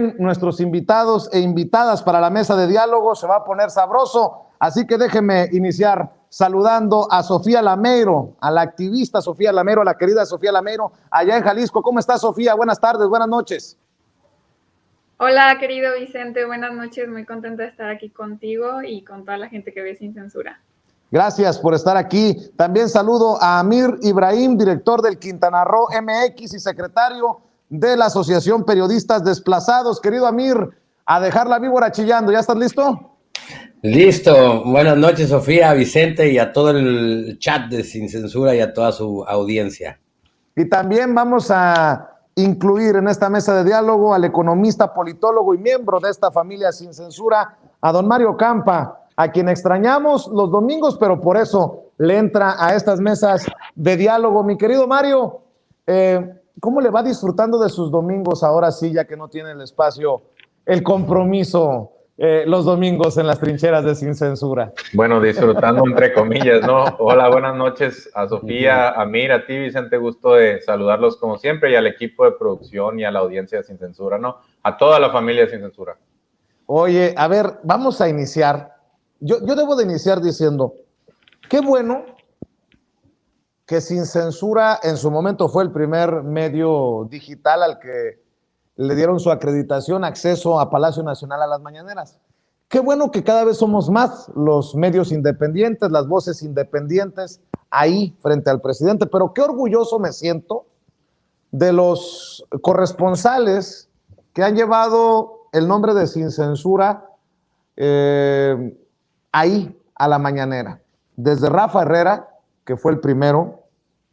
nuestros invitados e invitadas para la mesa de diálogo. Se va a poner sabroso, así que déjenme iniciar saludando a Sofía Lameiro, a la activista Sofía Lameiro, a la querida Sofía Lameiro, allá en Jalisco. ¿Cómo estás, Sofía? Buenas tardes, buenas noches. Hola, querido Vicente, buenas noches. Muy contenta de estar aquí contigo y con toda la gente que ve Sin Censura. Gracias por estar aquí. También saludo a Amir Ibrahim, director del Quintana Roo MX y secretario de la Asociación Periodistas Desplazados. Querido Amir, a dejar la víbora chillando. ¿Ya estás listo? Listo. Buenas noches, Sofía, Vicente y a todo el chat de Sin Censura y a toda su audiencia. Y también vamos a incluir en esta mesa de diálogo al economista, politólogo y miembro de esta familia Sin Censura, a don Mario Campa, a quien extrañamos los domingos, pero por eso le entra a estas mesas de diálogo. Mi querido Mario, ¿cómo le va disfrutando de sus domingos ahora sí, ya que no tiene el espacio, el compromiso los domingos en las trincheras de Sin Censura? Bueno, disfrutando entre comillas, ¿no? Hola, buenas noches a Sofía, a Mir, a ti, Vicente, gusto de saludarlos como siempre, y al equipo de producción y a la audiencia de Sin Censura, ¿no? A toda la familia de Sin Censura. Oye, a ver, vamos a iniciar. Yo debo de iniciar diciendo, qué bueno que Sin Censura en su momento fue el primer medio digital al que le dieron su acreditación, acceso a Palacio Nacional a las mañaneras. Qué bueno que cada vez somos más los medios independientes, las voces independientes ahí frente al presidente, pero qué orgulloso me siento de los corresponsales que han llevado el nombre de Sin Censura ahí a la mañanera. Desde Rafa Herrera, que fue el primero,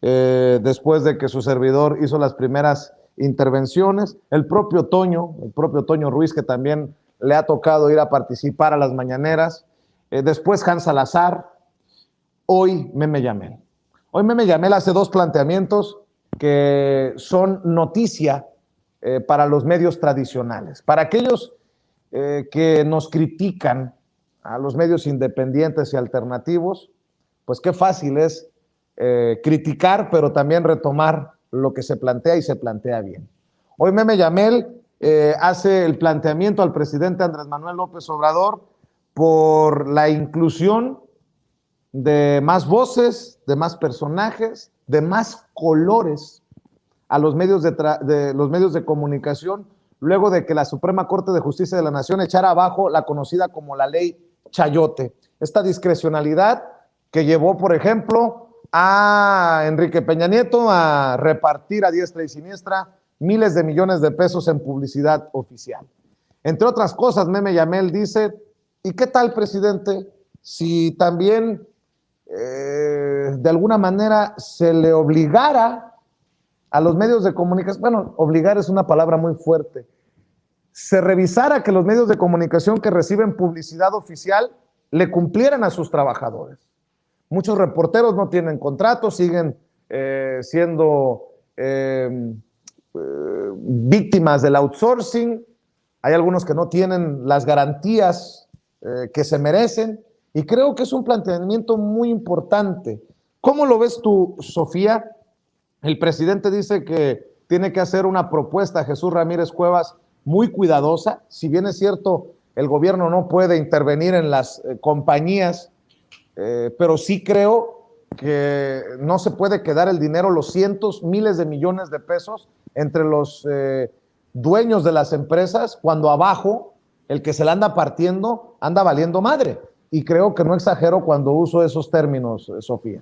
después de que su servidor hizo las primeras intervenciones, el propio Toño Ruiz, que también le ha tocado ir a participar a las mañaneras, después Hans Salazar, hoy Meme Yamel. Hoy Meme Yamel hace dos planteamientos que son noticia para los medios tradicionales, para aquellos que nos critican a los medios independientes y alternativos, pues qué fácil es criticar, pero también retomar lo que se plantea y se plantea bien. Hoy Meme Yamel hace el planteamiento al presidente Andrés Manuel López Obrador por la inclusión de más voces, de más personajes, de más colores a los medios de comunicación, luego de que la Suprema Corte de Justicia de la Nación echara abajo la conocida como la ley Chayote. Esta discrecionalidad que llevó, por ejemplo, a Enrique Peña Nieto a repartir a diestra y siniestra miles de millones de pesos en publicidad oficial. Entre otras cosas, Meme Yamel dice, ¿y qué tal, presidente, si también de alguna manera se le obligara a los medios de comunicación, bueno, obligar es una palabra muy fuerte, se revisara que los medios de comunicación que reciben publicidad oficial le cumplieran a sus trabajadores? Muchos reporteros no tienen contratos, siguen siendo víctimas del outsourcing. Hay algunos que no tienen las garantías que se merecen, y creo que es un planteamiento muy importante. ¿Cómo lo ves tú, Sofía? El presidente dice que tiene que hacer una propuesta a Jesús Ramírez Cuevas muy cuidadosa. Si bien es cierto, el gobierno no puede intervenir en las compañías, pero sí creo que no se puede quedar el dinero, los cientos, miles de millones de pesos entre los dueños de las empresas, cuando abajo el que se la anda partiendo anda valiendo madre. Y creo que no exagero cuando uso esos términos, Sofía.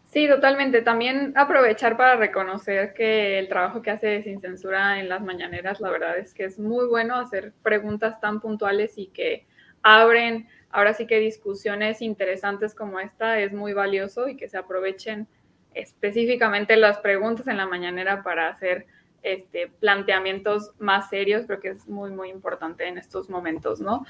Sí, totalmente. También aprovechar para reconocer que el trabajo que hace Sin Censura en las mañaneras, la verdad es que es muy bueno hacer preguntas tan puntuales y que abren, ahora sí que discusiones interesantes como esta, es muy valioso, y que se aprovechen específicamente las preguntas en la mañanera para hacer planteamientos más serios. Creo que es muy, muy importante en estos momentos, ¿no?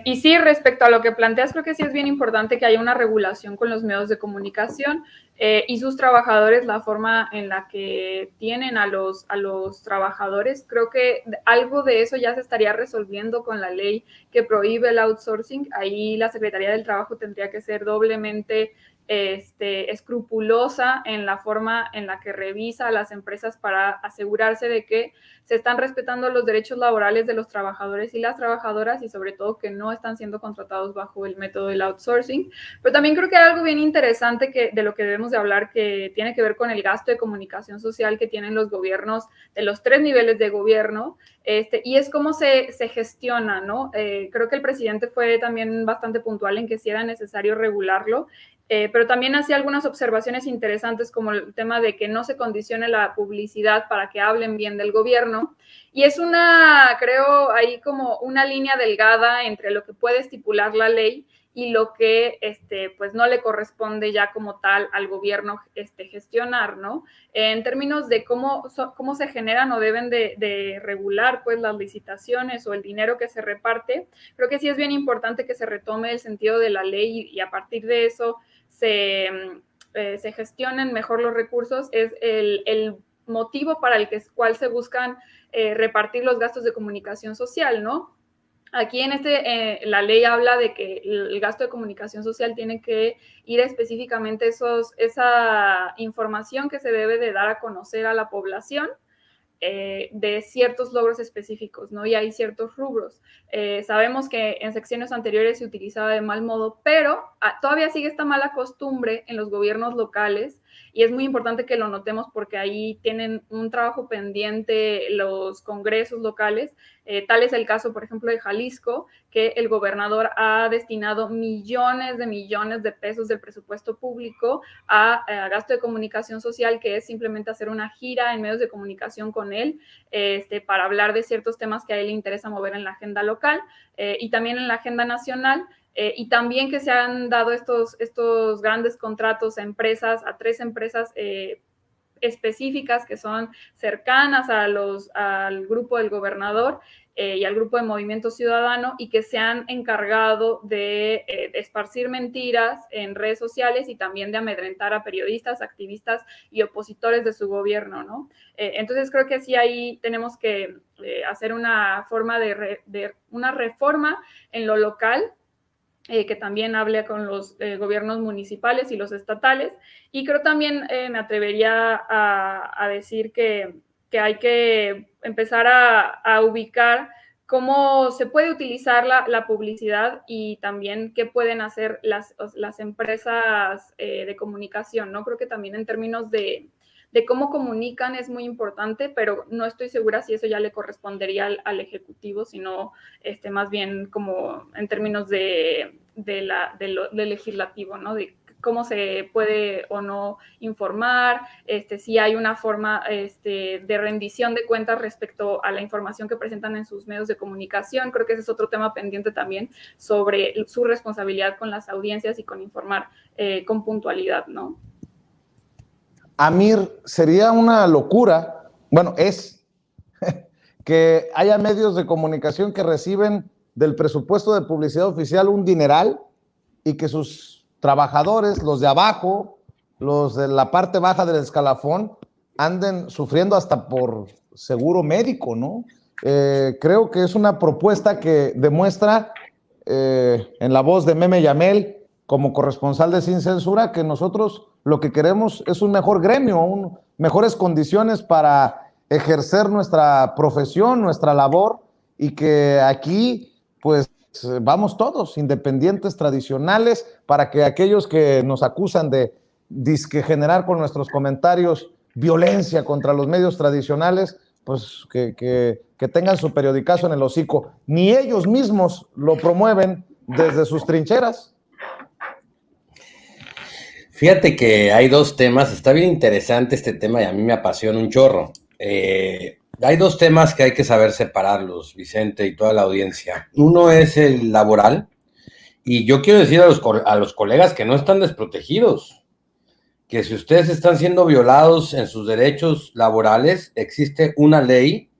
Y sí, respecto a lo que planteas, creo que sí es bien importante que haya una regulación con los medios de comunicación y sus trabajadores, la forma en la que tienen a los trabajadores. Creo que algo de eso ya se estaría resolviendo con la ley que prohíbe el outsourcing. Ahí la Secretaría del Trabajo tendría que ser doblemente escrupulosa en la forma en la que revisa a las empresas para asegurarse de que se están respetando los derechos laborales de los trabajadores y las trabajadoras y sobre todo que no están siendo contratados bajo el método del outsourcing. Pero también creo que hay algo bien interesante de lo que debemos de hablar que tiene que ver con el gasto de comunicación social que tienen los gobiernos de los 3 niveles de gobierno, y es cómo se gestiona, ¿no? Creo que el presidente fue también bastante puntual en que sí era necesario regularlo, pero también hacía algunas observaciones interesantes como el tema de que no se condicione la publicidad para que hablen bien del gobierno. Y es creo, ahí como una línea delgada entre lo que puede estipular la ley y lo que pues no le corresponde ya como tal al gobierno gestionar, ¿no? En términos de cómo se generan o deben de regular pues las licitaciones o el dinero que se reparte, creo que sí es bien importante que se retome el sentido de la ley y a partir de eso se gestionen mejor los recursos. Es el motivo para el cual se buscan repartir los gastos de comunicación social, ¿no? Aquí en la ley habla de que el gasto de comunicación social tiene que ir específicamente esa información que se debe de dar a conocer a la población de ciertos logros específicos, ¿no? Y hay ciertos rubros. Sabemos que en secciones anteriores se utilizaba de mal modo, pero todavía sigue esta mala costumbre en los gobiernos locales y es muy importante que lo notemos porque ahí tienen un trabajo pendiente los congresos locales. Tal es el caso, por ejemplo, de Jalisco, que el gobernador ha destinado millones de pesos del presupuesto público a gasto de comunicación social, que es simplemente hacer una gira en medios de comunicación con él para hablar de ciertos temas que a él le interesa mover en la agenda local y también en la agenda nacional. Y también que se han dado estos grandes contratos a 3 empresas específicas que son cercanas al grupo del gobernador y al grupo de Movimiento Ciudadano y que se han encargado de esparcir mentiras en redes sociales y también de amedrentar a periodistas, activistas y opositores de su gobierno, ¿no? Entonces creo que sí ahí tenemos que hacer una forma de una reforma en lo local, que también hable con los gobiernos municipales y los estatales. Y creo también me atrevería a decir que hay que empezar a ubicar cómo se puede utilizar la publicidad y también qué pueden hacer las empresas de comunicación, ¿no? Creo que también en términos de cómo comunican es muy importante, pero no estoy segura si eso ya le correspondería al Ejecutivo, sino más bien como en términos de legislativo, ¿no? De cómo se puede o no informar, si hay una forma de rendición de cuentas respecto a la información que presentan en sus medios de comunicación. Creo que ese es otro tema pendiente también sobre su responsabilidad con las audiencias y con informar con puntualidad, ¿no? Amir, sería una locura, bueno, es que haya medios de comunicación que reciben del presupuesto de publicidad oficial un dineral y que sus trabajadores, los de abajo, los de la parte baja del escalafón, anden sufriendo hasta por seguro médico, ¿no? Creo que es una propuesta que demuestra en la voz de Meme Yamel, como corresponsal de Sin Censura, que nosotros lo que queremos es un mejor gremio, mejores condiciones para ejercer nuestra profesión, nuestra labor, y que aquí, pues, vamos todos, independientes, tradicionales, para que aquellos que nos acusan de disque generar con nuestros comentarios violencia contra los medios tradicionales, pues que tengan su periodicazo en el hocico. Ni ellos mismos lo promueven desde sus trincheras. Fíjate que hay 2 temas, está bien interesante este tema y a mí me apasiona un chorro. Hay 2 temas que hay que saber separarlos, Vicente y toda la audiencia. Uno es el laboral, y yo quiero decir a los colegas que no están desprotegidos, que si ustedes están siendo violados en sus derechos laborales, existe una ley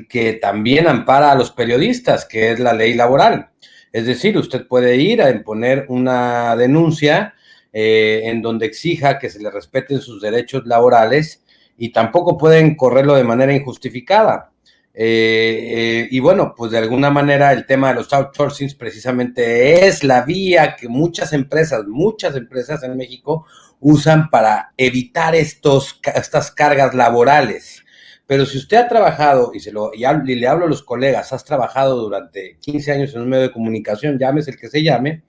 que también ampara a los periodistas, que es la ley laboral. Es decir, usted puede ir a imponer una denuncia en donde exija que se le respeten sus derechos laborales y tampoco pueden correrlo de manera injustificada. Y bueno, pues de alguna manera el tema de los outsourcings precisamente es la vía que muchas empresas en México usan para evitar estas cargas laborales. Pero si usted ha trabajado, y le hablo a los colegas, has trabajado durante 15 años en un medio de comunicación, llámese el que se llame,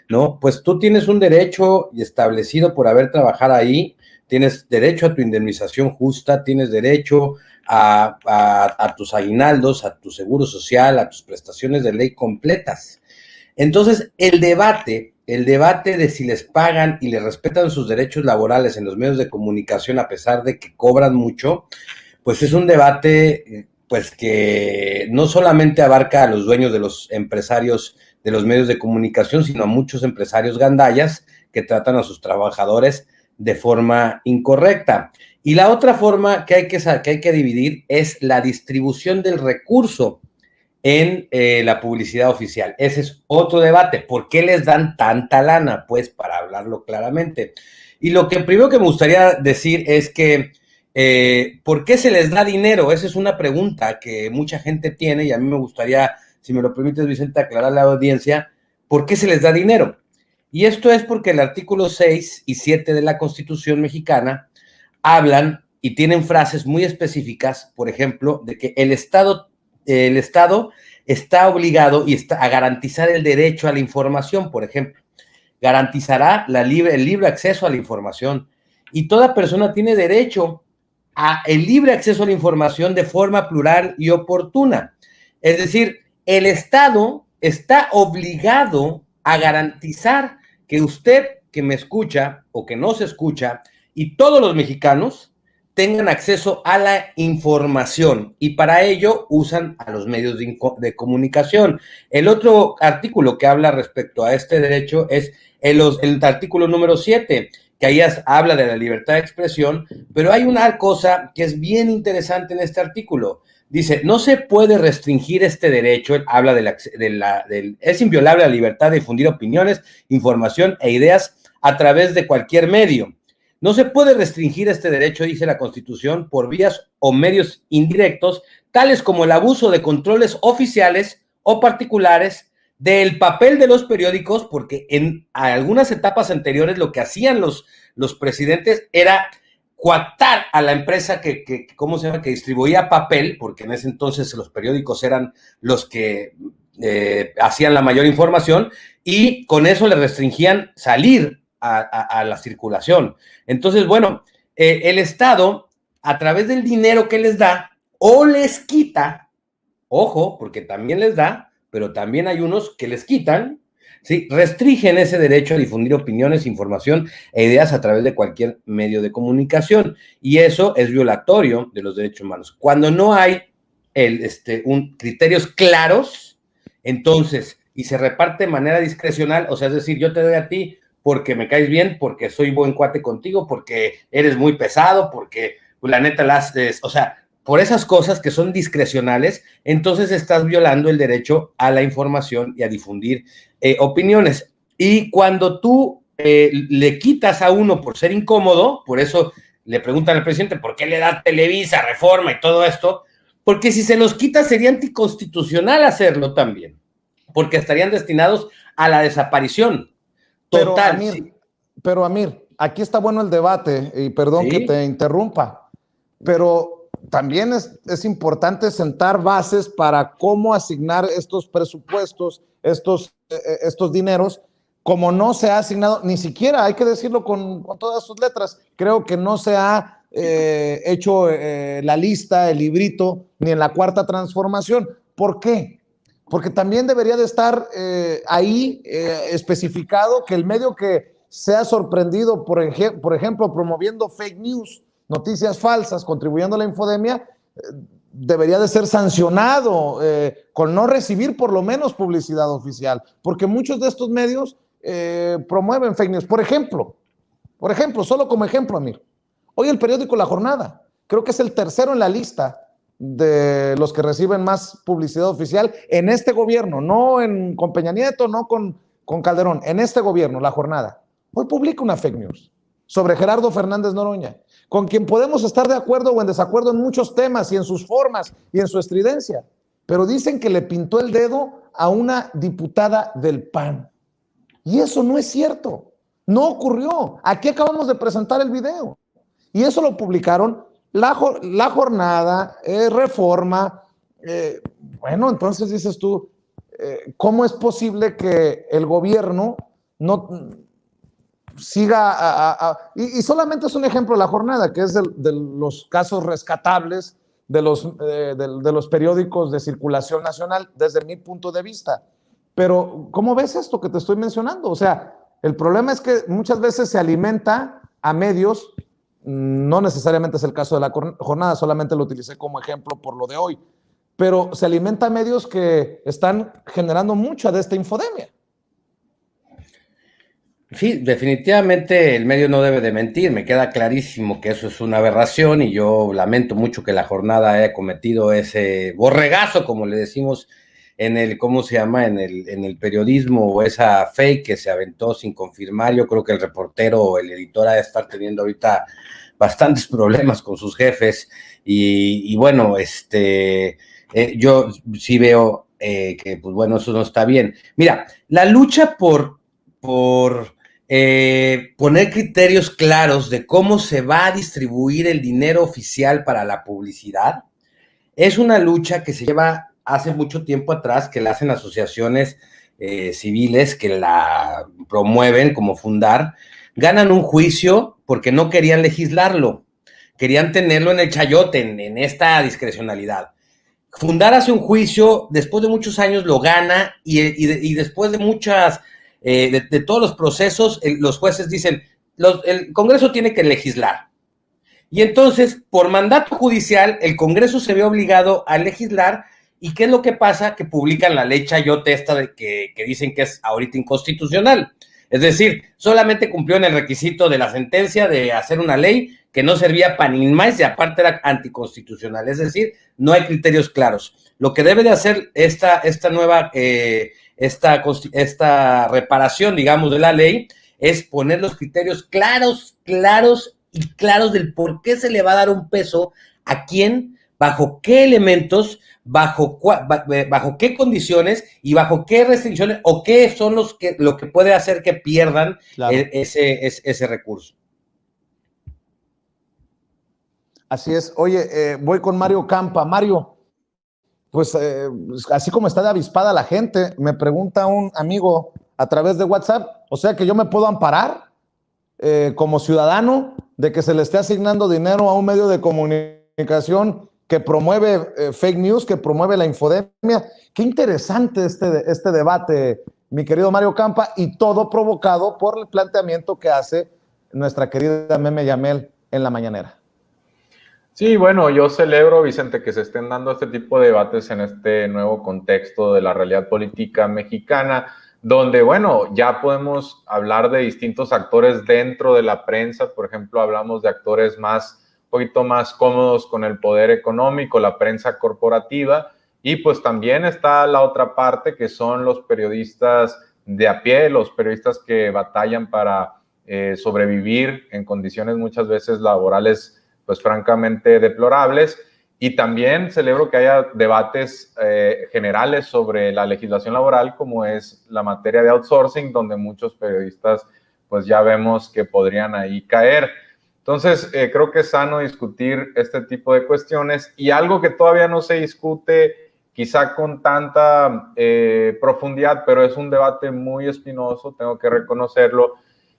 ¿no? Pues tú tienes un derecho establecido por haber trabajado ahí, tienes derecho a tu indemnización justa, tienes derecho a tus aguinaldos, a tu seguro social, a tus prestaciones de ley completas. Entonces, el debate de si les pagan y les respetan sus derechos laborales en los medios de comunicación a pesar de que cobran mucho, pues es un debate pues que no solamente abarca a los dueños de los empresarios de los medios de comunicación, sino a muchos empresarios gandallas que tratan a sus trabajadores de forma incorrecta. Y la otra forma que hay que dividir es la distribución del recurso en la publicidad oficial. Ese es otro debate. ¿Por qué les dan tanta lana? Pues para hablarlo claramente. Y lo que primero que me gustaría decir es que ¿por qué se les da dinero? Esa es una pregunta que mucha gente tiene y a mí me gustaría, si me lo permites, Vicente, aclarar a la audiencia, ¿por qué se les da dinero? Y esto es porque el artículo 6 y 7 de la Constitución mexicana hablan y tienen frases muy específicas, por ejemplo, de que el Estado está obligado a garantizar el derecho a la información, por ejemplo, garantizará el libre acceso a la información y toda persona tiene derecho a el libre acceso a la información de forma plural y oportuna. Es decir, el Estado está obligado a garantizar que usted que me escucha o que no se escucha y todos los mexicanos tengan acceso a la información y para ello usan a los medios de comunicación. El otro artículo que habla respecto a este derecho es el artículo número 7, que ahí habla de la libertad de expresión, pero hay una cosa que es bien interesante en este artículo. Dice, no se puede restringir este derecho, habla es inviolable la libertad de difundir opiniones, información e ideas a través de cualquier medio. No se puede restringir este derecho, dice la Constitución, por vías o medios indirectos, tales como el abuso de controles oficiales o particulares del papel de los periódicos, porque en algunas etapas anteriores lo que hacían los presidentes era coactar a la empresa que distribuía papel, porque en ese entonces los periódicos eran los que hacían la mayor información, y con eso le restringían salir a la circulación. Entonces, bueno, el Estado, a través del dinero que les da, o les quita, ojo, porque también les da, pero también hay unos que les quitan, ¿sí? Restringen ese derecho a difundir opiniones, información e ideas a través de cualquier medio de comunicación, y eso es violatorio de los derechos humanos. Cuando no hay criterios claros, entonces, y se reparte de manera discrecional, o sea, es decir, yo te doy a ti porque me caes bien, porque soy buen cuate contigo, porque eres muy pesado, porque la neta o sea, por esas cosas que son discrecionales, entonces estás violando el derecho a la información y a difundir opiniones. Y cuando tú le quitas a uno por ser incómodo, por eso le preguntan al presidente, ¿por qué le da Televisa, Reforma y todo esto? Porque si se los quita sería anticonstitucional hacerlo también, porque estarían destinados a la desaparición total. Pero Amir, aquí está bueno el debate, y perdón que te interrumpa, pero también es importante sentar bases para cómo asignar estos presupuestos, estos dineros, como no se ha asignado, ni siquiera, hay que decirlo con todas sus letras, creo que no se ha hecho la lista, el librito, ni en la cuarta transformación. ¿Por qué? Porque también debería de estar ahí especificado que el medio que sea sorprendido, por ejemplo, promoviendo fake news, noticias falsas, contribuyendo a la infodemia, debería de ser sancionado con no recibir por lo menos publicidad oficial, porque muchos de estos medios promueven fake news. Por ejemplo, solo como ejemplo, Amir, hoy el periódico La Jornada, creo que es el tercero en la lista de los que reciben más publicidad oficial en este gobierno, no con Peña Nieto, no con Calderón, en este gobierno, La Jornada. Hoy publica una fake news sobre Gerardo Fernández Noroña, con quien podemos estar de acuerdo o en desacuerdo en muchos temas y en sus formas y en su estridencia, pero dicen que le pintó el dedo a una diputada del PAN. Y eso no es cierto, no ocurrió. Aquí acabamos de presentar el video y eso lo publicaron La Jornada, Reforma. Bueno, entonces dices tú, ¿cómo es posible que el gobierno no siga y solamente es un ejemplo La Jornada, que es de los casos rescatables de los periódicos de circulación nacional desde mi punto de vista? Pero ¿cómo ves esto que te estoy mencionando? O sea, el problema es que muchas veces se alimenta a medios, no necesariamente es el caso de La Jornada, solamente lo utilicé como ejemplo por lo de hoy, pero se alimenta a medios que están generando mucha de esta infodemia. Sí, definitivamente el medio no debe de mentir, me queda clarísimo que eso es una aberración y yo lamento mucho que La Jornada haya cometido ese borregazo, como le decimos en el, ¿cómo se llama? En el periodismo, o esa fake que se aventó sin confirmar. Yo creo que el reportero o el editor ha de estar teniendo ahorita bastantes problemas con sus jefes y bueno, yo sí veo que, pues bueno, eso no está bien. Mira, la lucha por poner criterios claros de cómo se va a distribuir el dinero oficial para la publicidad es una lucha que se lleva hace mucho tiempo atrás, que la hacen asociaciones civiles que la promueven como Fundar. Ganan un juicio porque no querían legislarlo, querían tenerlo en el chayote, en esta discrecionalidad. Fundar hace un juicio, después de muchos años lo gana y después de muchas, de todos los procesos, los jueces dicen, el Congreso tiene que legislar. Y entonces, por mandato judicial, el Congreso se ve obligado a legislar. ¿Y qué es lo que pasa? Que publican la ley chayote esta que dicen que es ahorita inconstitucional. Es decir, solamente cumplió en el requisito de la sentencia de hacer una ley que no servía para ni más y aparte era anticonstitucional. Es decir, no hay criterios claros. Lo que debe de hacer esta nueva, esta reparación, digamos, de la ley es poner los criterios claros del por qué se le va a dar un peso a quién, bajo qué elementos, bajo qué condiciones y bajo qué restricciones o qué son lo que puede hacer que pierdan claro. ese recurso. Así es. Oye, voy con Mario Campa. Mario, pues así como está de avispada la gente, me pregunta un amigo a través de WhatsApp, o sea que yo me puedo amparar como ciudadano de que se le esté asignando dinero a un medio de comunicación que promueve fake news, que promueve la infodemia. Qué interesante este debate, mi querido Mario Campa, y todo provocado por el planteamiento que hace nuestra querida Meme Yamel en la mañanera. Sí, bueno, yo celebro, Vicente, que se estén dando este tipo de debates en este nuevo contexto de la realidad política mexicana, donde, bueno, ya podemos hablar de distintos actores dentro de la prensa. Por ejemplo, hablamos de actores un poquito más cómodos con el poder económico, la prensa corporativa, y pues también está la otra parte, que son los periodistas de a pie, los periodistas que batallan para sobrevivir en condiciones muchas veces laborales pues francamente deplorables. Y también celebro que haya debates generales sobre la legislación laboral, como es la materia de outsourcing, donde muchos periodistas pues ya vemos que podrían ahí caer. Entonces, creo que es sano discutir este tipo de cuestiones, y algo que todavía no se discute quizá con tanta profundidad, pero es un debate muy espinoso, tengo que reconocerlo,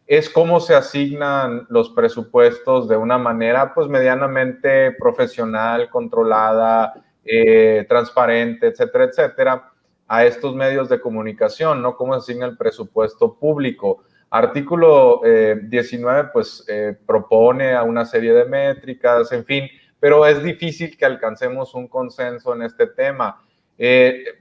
es cómo se asignan los presupuestos de una manera pues medianamente profesional, controlada, transparente, etcétera, etcétera, a estos medios de comunicación, ¿no? Cómo se asigna el presupuesto público. Artículo 19 pues propone a una serie de métricas, en fin, pero es difícil que alcancemos un consenso en este tema.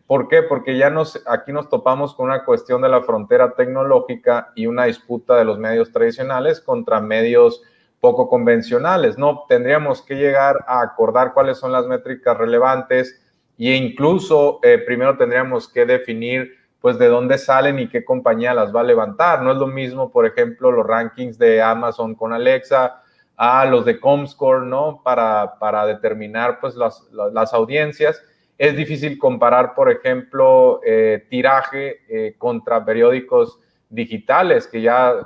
¿Por qué? Porque aquí nos topamos con una cuestión de la frontera tecnológica y una disputa de los medios tradicionales contra medios poco convencionales, ¿no? Tendríamos que llegar a acordar cuáles son las métricas relevantes e incluso primero tendríamos que definir pues de dónde salen y qué compañía las va a levantar. No es lo mismo, por ejemplo, los rankings de Amazon con Alexa a los de Comscore, ¿no? Para determinar pues las audiencias. Es difícil comparar, por ejemplo, tiraje contra periódicos digitales,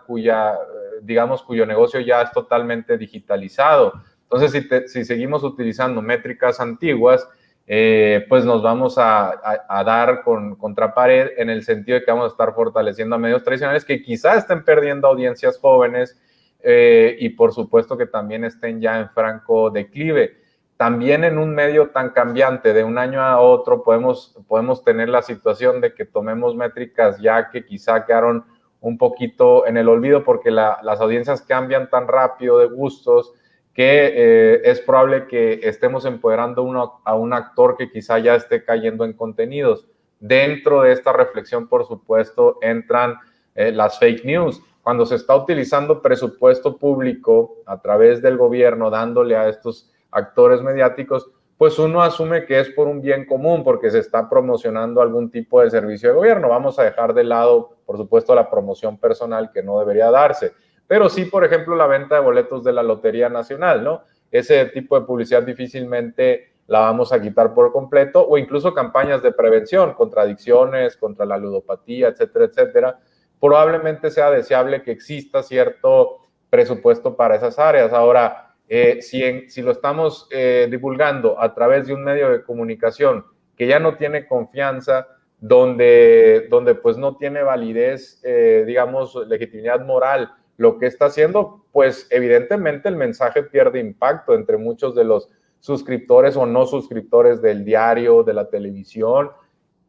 cuyo negocio ya es totalmente digitalizado. Entonces, si seguimos utilizando métricas antiguas, pues nos vamos a dar contra pared, en el sentido de que vamos a estar fortaleciendo a medios tradicionales que quizá estén perdiendo audiencias jóvenes, y por supuesto que también estén ya en franco declive. También en un medio tan cambiante, de un año a otro, podemos tener la situación de que tomemos métricas ya que quizá quedaron un poquito en el olvido, porque las audiencias cambian tan rápido de gustos que es probable que estemos empoderando a un actor que quizá ya esté cayendo en contenidos. Dentro de esta reflexión, por supuesto, entran las fake news. Cuando se está utilizando presupuesto público a través del gobierno, dándole a estos actores mediáticos, pues uno asume que es por un bien común, porque se está promocionando algún tipo de servicio de gobierno. Vamos a dejar de lado, por supuesto, la promoción personal, que no debería darse, pero sí, por ejemplo, la venta de boletos de la Lotería Nacional, ¿no? Ese tipo de publicidad difícilmente la vamos a quitar por completo, o incluso campañas de prevención contra adicciones, contra la ludopatía, etcétera, etcétera. Probablemente sea deseable que exista cierto presupuesto para esas áreas. Ahora, si lo estamos divulgando a través de un medio de comunicación que ya no tiene confianza, donde pues no tiene validez, digamos, legitimidad moral, lo que está haciendo, pues evidentemente el mensaje pierde impacto entre muchos de los suscriptores o no suscriptores del diario, de la televisión,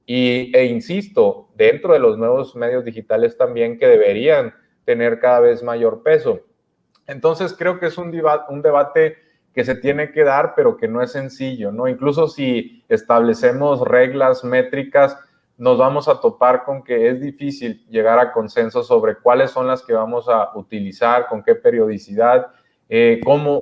e insisto, dentro de los nuevos medios digitales también, que deberían tener cada vez mayor peso. Entonces creo que es un debate que se tiene que dar, pero que no es sencillo, ¿no? Incluso si establecemos reglas, métricas, nos vamos a topar con que es difícil llegar a consensos sobre cuáles son las que vamos a utilizar, con qué periodicidad,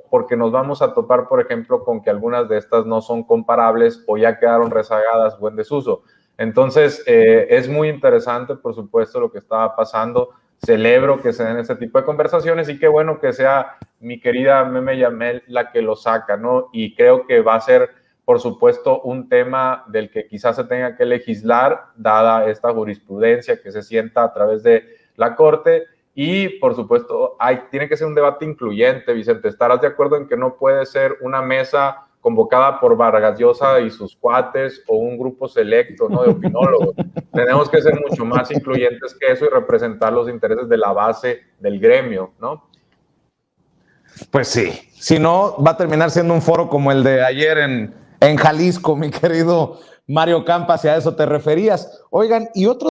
porque nos vamos a topar, por ejemplo, con que algunas de estas no son comparables o ya quedaron rezagadas o en desuso. Entonces, es muy interesante, por supuesto, lo que estaba pasando. Celebro que se den este tipo de conversaciones, y qué bueno que sea mi querida Meme Yamel la que lo saca, ¿no? Y creo que va a ser, por supuesto, un tema del que quizás se tenga que legislar, dada esta jurisprudencia que se sienta a través de la Corte. Y, por supuesto, tiene que ser un debate incluyente, Vicente. ¿Estarás de acuerdo en que no puede ser una mesa convocada por Vargas Llosa y sus cuates, o un grupo selecto, ¿no?, de opinólogos? Tenemos que ser mucho más incluyentes que eso y representar los intereses de la base del gremio, ¿no? Pues sí, si no, va a terminar siendo un foro como el de ayer en Jalisco, mi querido Mario Campas, si a eso te referías. Oigan, y otro